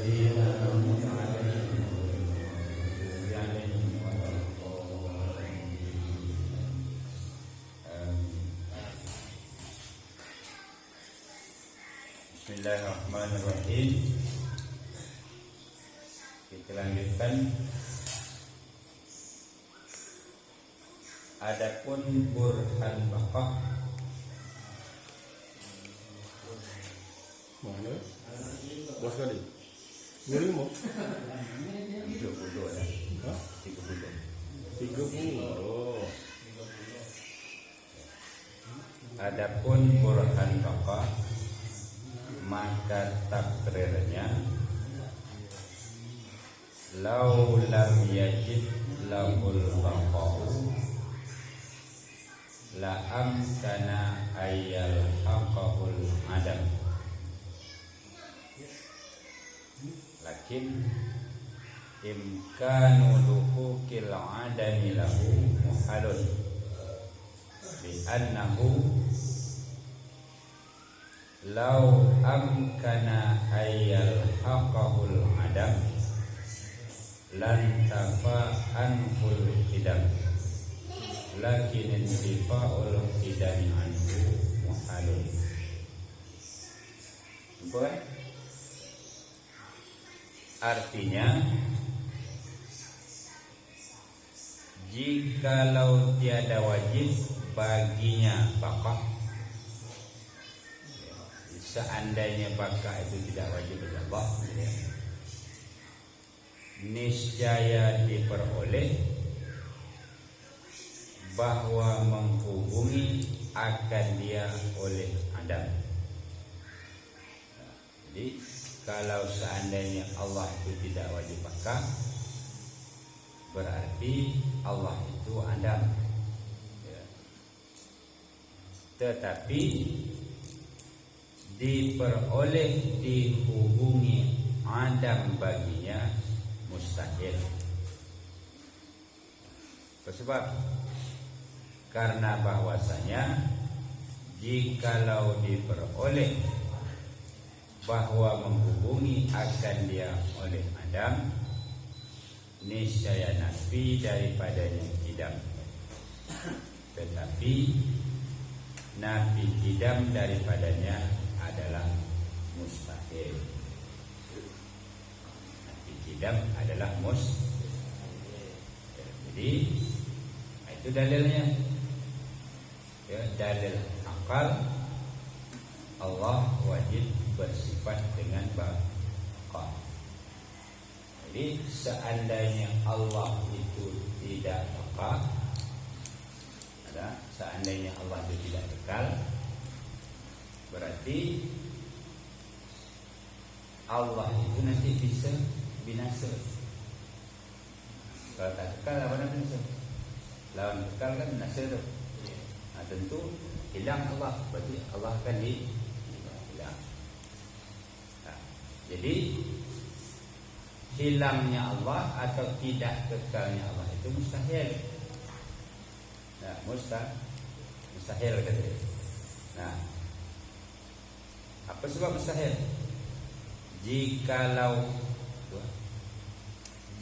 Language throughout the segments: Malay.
الذين أنعمت عليهم غير المغضوب عليهم ولا الضالين. Bismillahirrahmanirrahim. Kita lanjutkan. Adapun burhan baqah mana? Bos kali. Ini mau? 30 ya. Hah? 30. Oh. Adapun burhan baqah maka takrirnya lau lam yajid lahul baqa'u la amkana ayyal haqahul adam, lakin imkanu luhukil adami lahu muhalun bi annahu lau amkana ayyal haqahul adam lan tafa anhul hidam, lakin intifa'ul hidami anhu muhalun. Boleh? Artinya, jikalau tiada wajib baginya baqah, seandainya baqah itu tidak wajib bagi Allah, niscaya diperoleh bahwa menghubungi akan dia oleh Adam. Jadi kalau seandainya Allah itu tidak wajib baqah, berarti Allah itu Adam. Tetapi diperoleh dihubungi Adam baginya mustahil. Sebab karena bahwasanya jikalau diperoleh bahwa menghubungi akan dia oleh Adam, niscaya nafi daripadanya tidak. Tetapi nafi tidak daripadanya adalah mustahil. Nafi tidak adalah mustahil. Jadi itu dalilnya. Ya, dalil akal Allah wajib bersifat dengan baqah. Jadi seandainya Allah itu tidak baqah, seandainya Allah itu tidak kekal, berarti Allah itu nanti bisa binasa. Kalau tak kekal apa namanya binasa? Lawan kekal kan binasa tu. Nah, tentu hilang Allah, berarti Allah akan hilang. Nah, jadi hilangnya Allah atau tidak kekalnya Allah itu mustahil. Nah, mustahil kata dia. Nah, apa sebab mustahil? Jikalau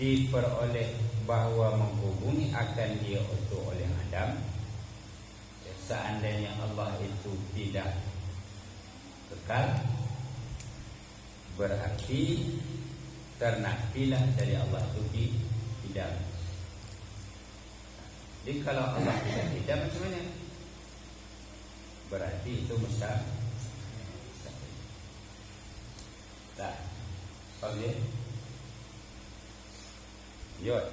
diperoleh bahwa menghubungi akan dia itu oleh Adam, seandainya Allah itu tidak kekal, berarti ternafilah dari Allah itu tidak. Jadi kalau Allah tidak macam mana? Berarti itu mustahil. Tak, faham ya? Yot.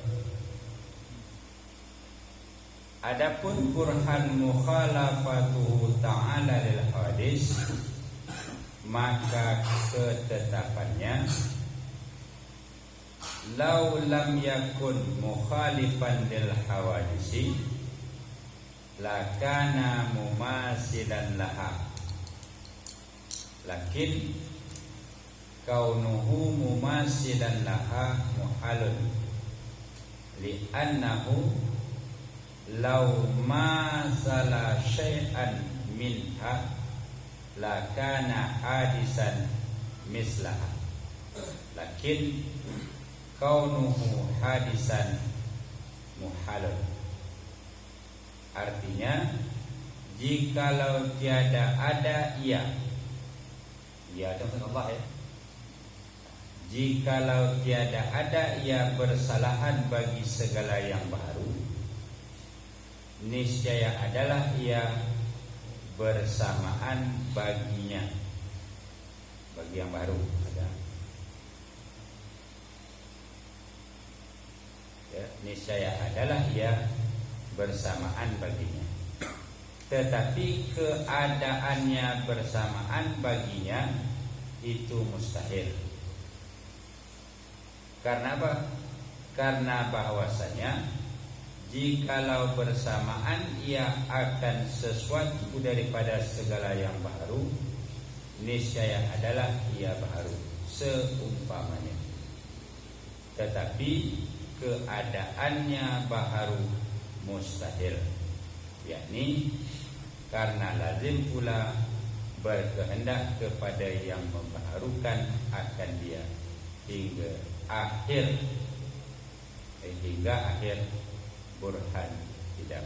Adapun burhan mukhalafatuhu ta'ala lil hadis, maka ketetapannya lau lam yakun mukhalifan lil hawadisi lakana mumasilan laha, lakin kaunuhu mumasilan laha muhalun li'annahu law masala syai'an minha lakana hadisan mislaha, lakin lakin kaunuhu hadisan muhalun. Artinya jikalau tiada ada ia itu maksud Allah ya. Jikalau tiada ada ia bersalahan bagi segala yang baru, niscaya adalah ia bersamaan baginya, bagi yang baru ada. Ya, niscaya adalah ia bersamaan baginya. Tetapi keadaannya bersamaan baginya itu mustahil. Karena apa? Karena bahwasanya jikalau bersamaan ia akan sesuatu daripada segala yang baru, niscaya adalah ia baru seumpamanya. Tetapi keadaannya baru mustahil, yakni karena lazim pula berkehendak kepada yang membaharukan akan dia hingga akhir burhan tidak.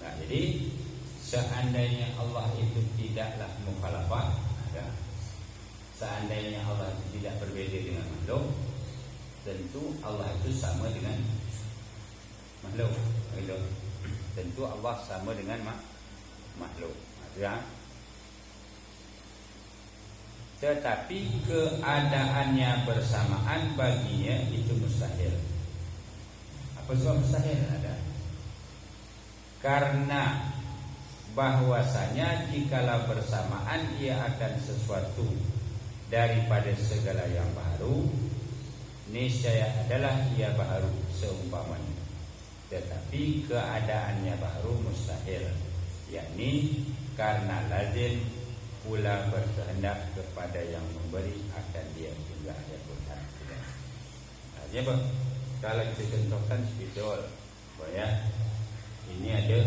Nah, jadi seandainya Allah itu tidaklah mukhalafah, seandainya Allah itu tidak berbeza dengan makhluk, tentu Allah itu sama dengan makhluk. Tentu Allah sama dengan makhluk. Ya. Tetapi keadaannya bersamaan baginya itu mustahil. Apa sebab mustahil? Ada. Karena bahwasanya jikalau bersamaan ia akan sesuatu daripada segala yang baru, niscaya adalah ia baru seumpamanya. Tetapi keadaannya baru mustahil, yakni karena lazim pula berkehendak kepada yang memberi akan dia hingga akhir burhan. Artinya apa? Kalau kita contohkan spidol, ya, ini ada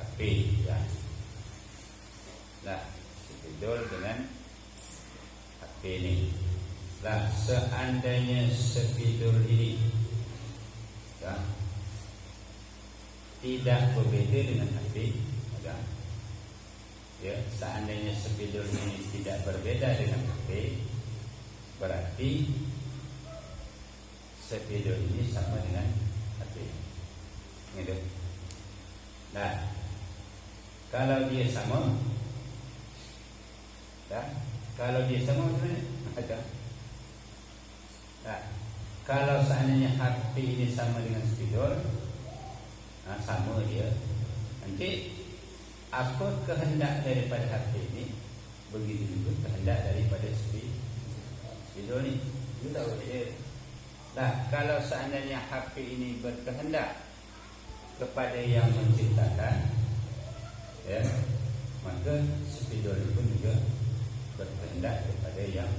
HP, ya. Nah, spidol dengan HP ini. Nah, seandainya spidol ini, ya, tidak berbeda dengan HP, ya, seandainya spidol ini tidak berbeda dengan HP, berarti spidol ini sama dengan HP. Gitu. Nah, kalau dia sama, ya, kalau dia sama ada. Nah, kalau seandainya HP ini sama dengan spidol, nah, sama dia. Nanti apa kehendak daripada HP ini, begitu juga kehendak daripada spidol ini. Itu tahu dia. Nah, kalau seandainya HP ini berkehendak kepada yang menciptakan, ya, maka spidol pun juga berkehendak kepada yang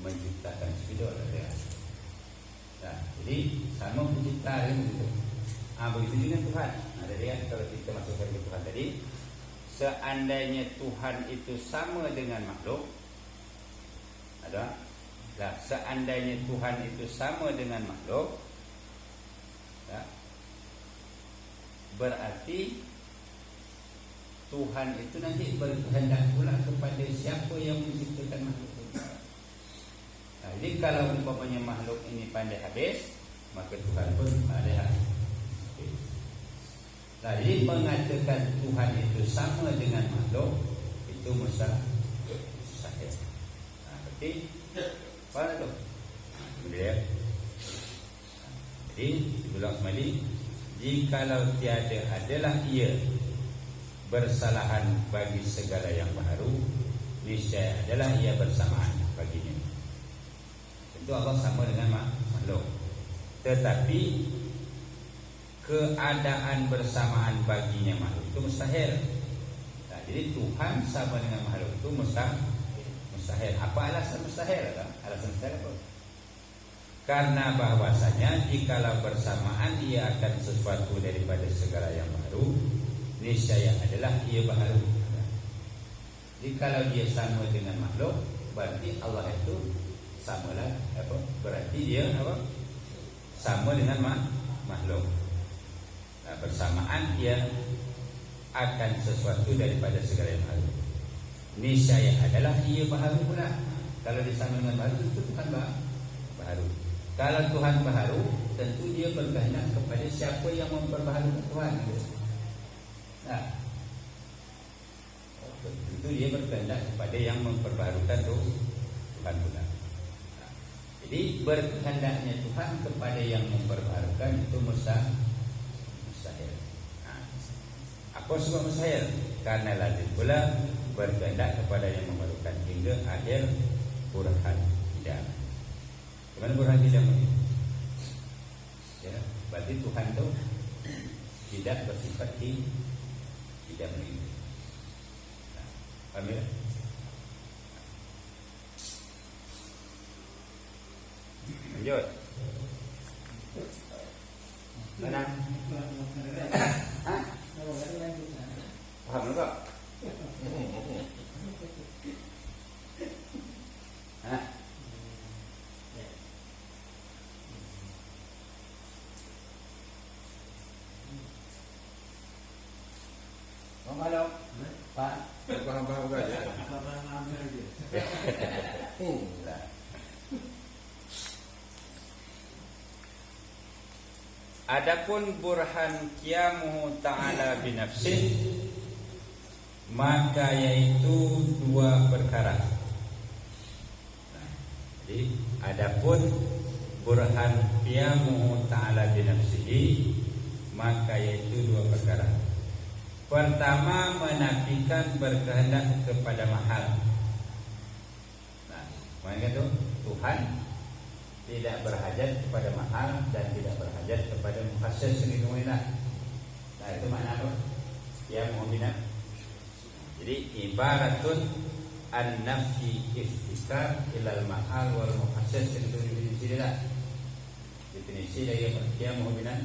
menciptakan spidol, ya. Nah, jadi sama pencipta yang begitu. Begitu juga Tuhan. Ada lihat kalau kita masukkan ke Tuhan tadi, seandainya Tuhan itu sama dengan makhluk, ada. Nah, seandainya Tuhan itu sama dengan makhluk, ya, berarti Tuhan itu nanti berkehendak pula kepada siapa yang menciptakan makhluk itu. Nah, jadi kalau umpamanya makhluk ini pandai habis, maka Tuhan pun pandai habis. Nah, jadi mengatakan Tuhan itu sama dengan makhluk itu mustahil. Nah, berarti apa tu? Kemudian, jadi diulang kembali, jikalau tiada adalah ia bersalahan bagi segala yang baru, niscaya adalah ia bersamaan baginya. Tentu Allah sama dengan makhluk, tetapi keadaan bersamaan baginya makhluk itu mustahil. Nah, jadi Tuhan sama dengan makhluk itu mustahil. Apa alasan mustahil? Alasan mustahil apa? Karena bahwasanya jikalau bersamaan ia akan sesuatu daripada segala yang baru, niscaya adalah ia baru. Jikalau dia sama dengan makhluk, berarti Allah itu samalah apa? Berarti dia apa? Sama dengan makhluk. Nah, bersamaan dia akan sesuatu daripada segala yang baharu. Niscaya adalah ia baharu pula. Kalau disama dengan baharu, itu Tuhan baharu. Kalau Tuhan baharu, tentu dia berkehendak kepada siapa yang memperbaharui Tuhan. Nah, tentu dia berkehendak kepada yang memperbaharukan Tuhan pula. Nah, jadi berkehendaknya Tuhan kepada yang memperbaharukan itu mustahil. Nah, apa sebab mustahil? Karena lazim pula berkehendak kepada yang memperbaharukan hingga akhir burhan tidak. Bagaimana burhan tidak ini? Ya, berarti Tuhan itu tidak bersifat tidak meninggi. Nah, paham ya? Lanjut. Mana? Paham enggak? Hah? Halo, Pak. Paham-paham saja. Adapun burhan qiyamuhu ta'ala binafsih, maka yaitu dua perkara. Jadi adapun burhan qiyamuhu ta'ala binafsihi, maka yaitu dua perkara. Pertama, menafikan berkehendak kepada mahal. Nah, mana itu Tuhan tidak berhajat kepada mahal dan tidak berhajat kepada mukhassis sendiri kemudian. Nah, itu makna apa? Ya mu'minah. Jadi ibaratun an-nafyi iftikar ilal mahal wal mukhassis, itu definisi dia. Definisi dari ya mu'minah.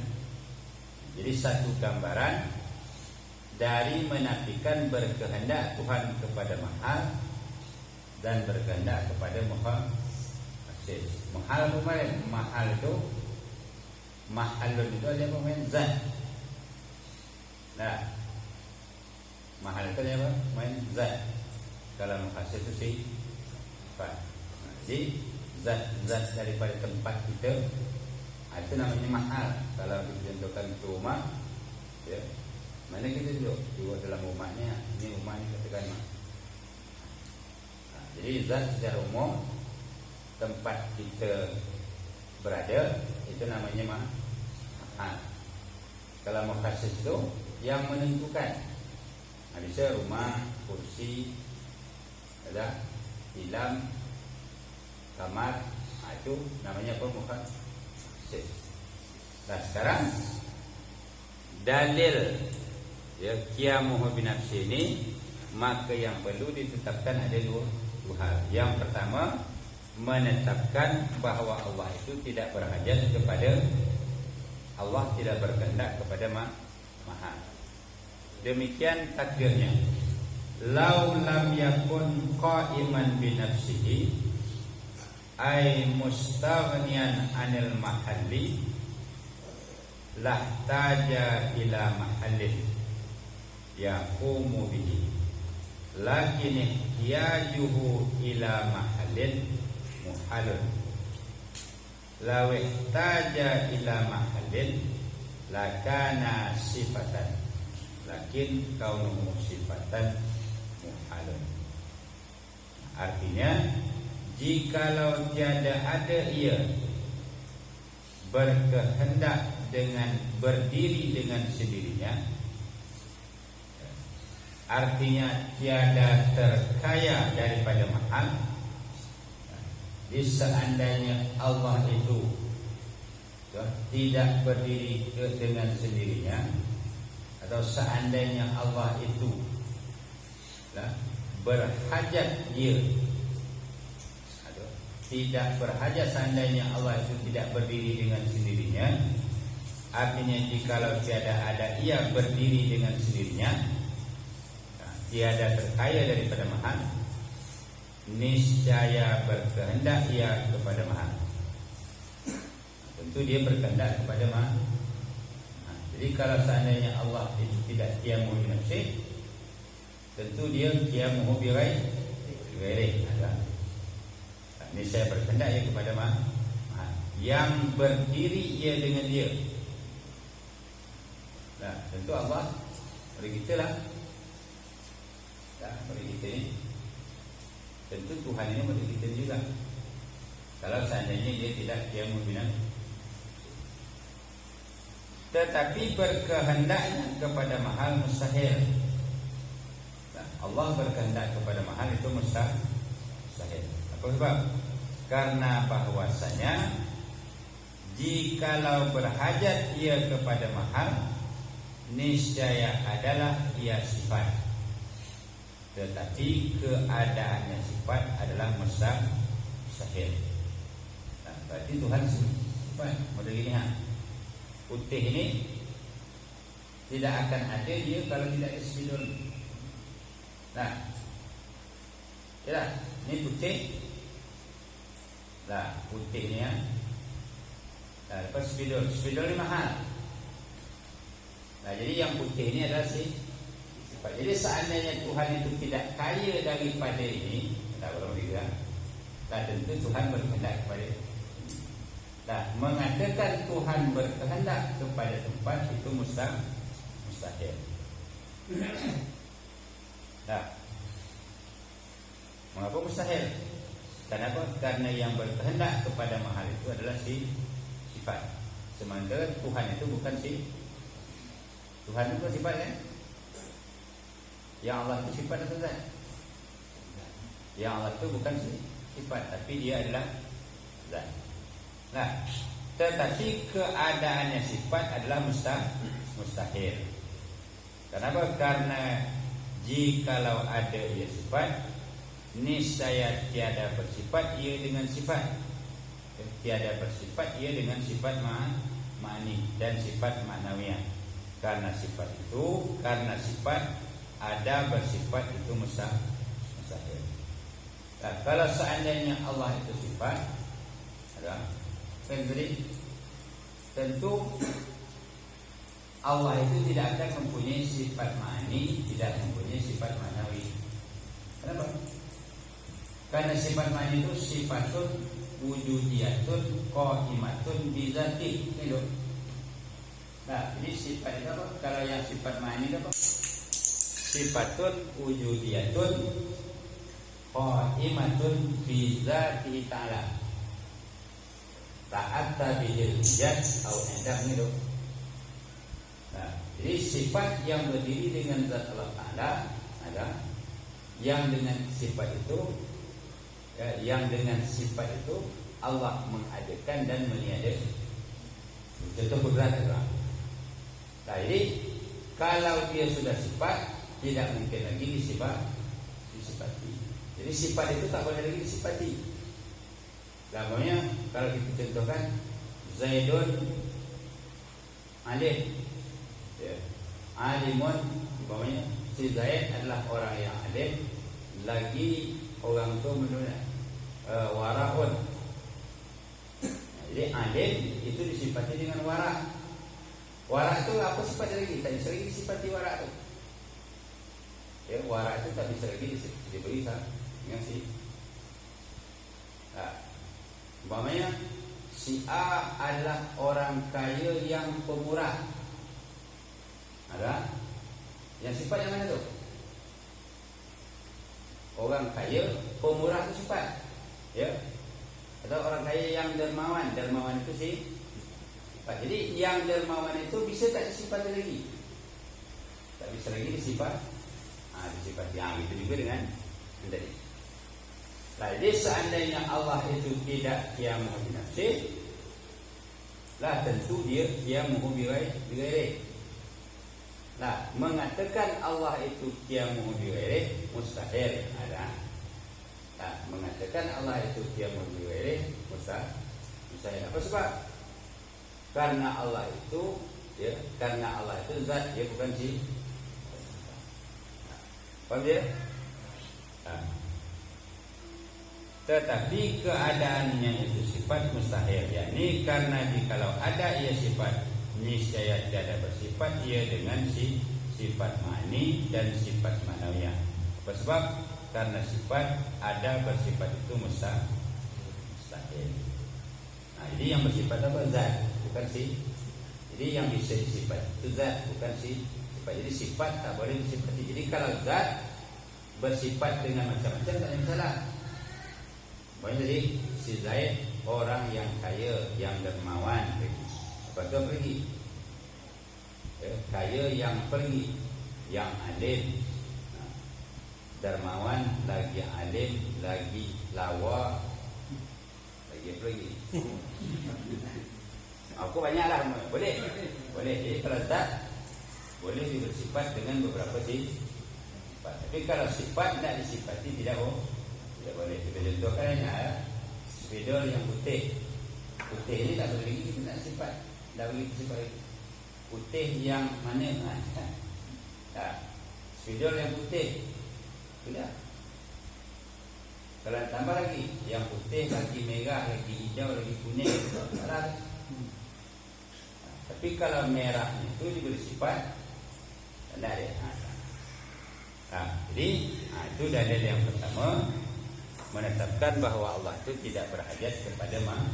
Jadi satu gambaran dari menafikan berkehendak Tuhan kepada mahal dan berkehendak kepada mukhassis. Mahal kemarin, mahal itu mahalun itu ada pemain zat. Nah, mahal itu ada apa? Main zat. Kalau mukhassis itu sifat. Nah, jadi zat daripada tempat kita, itu namanya mahal. Kalau kita contohkan ke rumah, ya, mana kita duduk dalam rumahnya. Ini rumah ini katakan mah. Nah, jadi zat secara umum tempat kita berada itu namanya mahal. Kalau mukhassis itu yang menentukan. Nah, bisa rumah, kursi, ada tilam, kamar, itu namanya apa? Mukhassis. Nah, sekarang dalil ya qiyamuhu binafsi ini, maka yang perlu ditetapkan ada dua hal. Yang pertama, menetapkan bahawa Allah itu tidak berhajat kepada, Allah tidak berkehendak kepada mahal. Demikian takdirnya. Lau lam yakun qa'iman bi nafsihi ay mustaghniyan 'anil mahalli lahtaja ila mahallin yaqumu bihi, lakin ihtiyajuhu ila mahallin muhalun. Law ihtaja ila mahallin lakana sifatan, lakin kaunuhu sifatan muhalun. Artinya, jikalau tiada ada ia berkehendak dengan berdiri dengan sendirinya, artinya tiada terkaya daripada mahal. Seandainya Allah itu tidak berdiri dengan sendirinya, atau seandainya Allah itu berhajat dia, atau tidak berhajat, seandainya Allah itu tidak berdiri dengan sendirinya, artinya jikalau tiada ada ia berdiri dengan sendirinya, tiada terkaya daripada mahal, niscaya berkehendak ia kepada mahal. Tentu dia berkehendak kepada mahal. Jadi kalau seandainya Allah itu tidak qiyamuhu bi nafsihi, tentu dia qiyamuhu bi ghairihi. Niscaya berkehendak ia kepada mahal. Yang berdiri ia dengan dia. Nah, tentu Allah bagi kita lah. Bagi kita ni, tentu Tuhan ini bagi kita juga. Kalau seandainya dia tidak qiyamuhu bi nafsihi, tetapi berkehendaknya kepada mahal mustahil. Allah berkehendak kepada mahal itu mustahil. Apa sebab? Karena bahwasanya jikalau berhajat ia kepada mahal, niscaya adalah ia sifat, tetapi keadaannya sifat adalah mustahil. Berarti Tuhan sifat model ini. Putih ini tidak akan ada dia kalau tidak ada spidol. Nah, ya, ini putih. Nah, putih ni ya. Lepas spidol ni mahal. Nah, jadi yang putih ini adalah sifat. Jadi seandainya Tuhan itu tidak kaya daripada ini, tak boleh juga. Nah, tentu Tuhan berkehendak kepada ini. Nah, mengatakan Tuhan berkehendak kepada tempat itu mustahil. Nah, mengapa mustahil? Kenapa? Karena yang berkehendak kepada mahal itu adalah sifat. Sementara Tuhan itu bukan Tuhan itu bukan sifat kan? Yang Allah itu sifat atau tak? Yang Allah itu bukan sifat, tapi dia adalah zat. Nah, tetapi keadaannya sifat adalah mustahil. Kenapa? Karena jikalau ada ia sifat, niscaya tiada bersifat ia dengan sifat. Tiada bersifat ia dengan sifat ma'ani dan sifat ma'nawiyah. Karena sifat ada bersifat itu mustahil. Nah, kalau seandainya Allah itu sifat, tentu Allah itu tidak akan mempunyai sifat ma'ani, tidak mempunyai sifat ma'nawi. Kenapa? Karena sifat ma'ani itu sifatun wujudiyatun qaimatun bizati. Nah, jadi sifat itu apa? Kalau yang sifat ma'ani itu apa? Sifatun wujudiyatun qaimatun bizati ta'ala. Ta'at tabihil jad atau endah ni tu. Nah, jadi sifat yang berdiri dengan zat Allah Ta'ala ada yang dengan sifat itu, yang dengan sifat itu Allah mengadakan dan meniadakan. Contoh kudrat itu. Nah, jadi kalau dia sudah sifat, tidak mungkin lagi disifati. Jadi sifat itu tak boleh lagi disifati. Namanya kalau kita contohkan Zaidun alim, ya. Alimun, umpamanya si Zaid adalah orang yang alim, lagi orang itu menurut waraun. Jadi alim itu disifati dengan wara. Wara itu apa sifatnya lagi? Tak bisa lagi disifati wara itu. Ya, wara itu tak bisa lagi diberi dengan umpamanya si A adalah orang kaya yang pemurah. Ada yang sifat yang mana tu? Orang kaya pemurah itu sifat, ya. Atau orang kaya yang dermawan. Dermawan itu sifat. Jadi yang dermawan itu bisa tak disifat lagi? Tak bisa lagi disifat. Disifat yang itu juga dengan tadi. Jadi seandainya Allah itu tidak qiyamuhu bi nafsihi, lah tentu dia qiyamuhu bi ghairihi. Nah, mengatakan Allah itu qiyamuhu bi ghairihi mustahil ada. Nah, mengatakan Allah itu qiyamuhu bi ghairihi mustahil. Apa sebab? Karena Allah itu zat, dia bukan Faham dia? Tetapi keadaannya itu sifat mustahil, yakni karena jikalau ada ia sifat, niscaya tiada bersifat ia dengan sifat ma'ni dan sifat ma'nawiyah. Apa sebab? Karena sifat ada bersifat itu mustahil. Nah, ini yang bersifat apa? Zat, bukan Jadi yang bisa disifat itu zat, bukan sifat. Jadi sifat tak boleh disifati. Jadi kalau zat bersifat dengan macam-macam tak ada masalah. Jadi si Zaid orang yang kaya, yang dermawan pergi. Lepas tu pergi. Kaya yang pergi, yang alim, dermawan lagi alim, lagi lawa, lagi pergi. Aku banyaklah, boleh. Jadi kalau zat boleh bersifat dengan beberapa sifat. Tapi kalau sifat tidak disifati tidak boleh. Kita contohkan spidol yang putih. Putih ini tak boleh lagi kita nak sifat. Tak boleh sifat lagi. Putih yang mana? Spidol yang putih. Tidak. Kalau tambah lagi, yang putih lagi merah, lagi hijau, lagi kuning, salah. Tapi kalau merah itu diberi sifat, tidak ada. Jadi itu dalil yang pertama, menetapkan bahawa Allah itu tidak berhajat kepada mahal.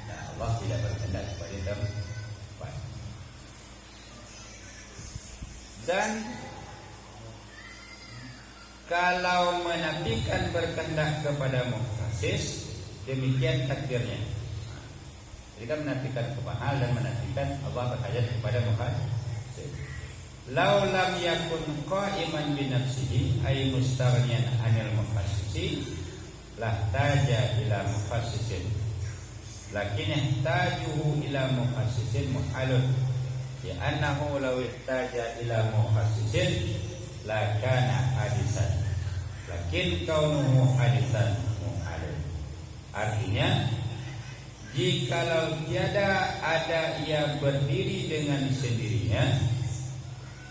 Allah tidak berkehendak kepada tempat. Dan kalau menafikan berkehendak kepada mukhasis, demikian takdirnya. Jadi kan menafikan kemahal dan menafikan Allah berhajat kepada mukhasis. Lau lam yakun qa'iman bi nafsihi ay mustaghniyan 'anil mukhassisi lahtaja ila mukhassisin. Lakin ihtajuhu ila mukhassisin muhalun. Ya annahu law ihtaja ila mukhassisin lakana hadisan. Lakin kaunuhu hadisan muhalun. Artinya jikalau tiada ada ia berdiri dengan sendirinya,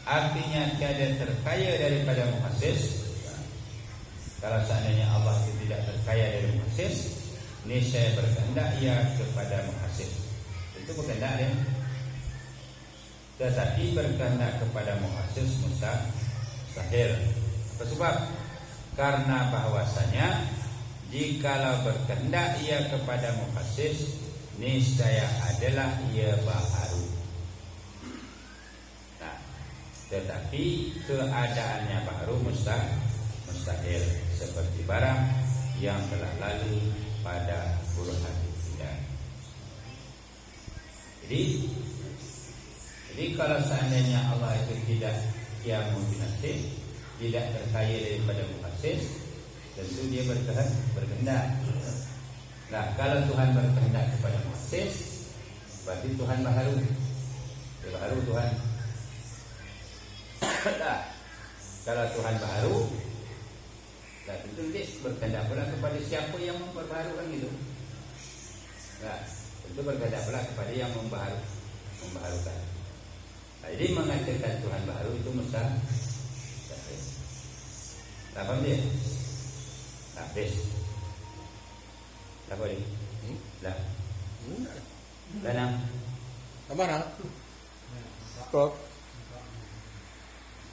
artinya tiada terkaya daripada mukhasis. Kalau seandainya Allah itu tidak terkaya dari mukhasis, niscaya berkehendak ia kepada mukhasis. Itu berkehendak dia. Tetapi berkehendak kepada mukhasis mustahil. Apa sebab? Karena bahwasanya jikalau berkehendak ia kepada mukhasis, niscaya adalah ia baharu. Tetapi keadaannya baru mustahil, seperti barang yang telah lalu pada puluhan tahun. Jadi kalau seandainya Allah itu tidak qiyamun binafsih, tidak terkaya daripada mukhasis, tentu dia berkehendak. Nah, kalau Tuhan berkehendak kepada mukhasis, berarti Tuhan baharu. Dia baharu Tuhan. Kalau Tuhan baharu, tentu dia berkehendak pula kepada siapa yang memperbaharukan itu. Tentu berkehendak pula kepada yang membaharukan. Jadi mengatakan Tuhan baharu itu mustahil. Tak faham dia? Tak habis. Tak boleh. Dah. Dah nak. Apa nak? Kok?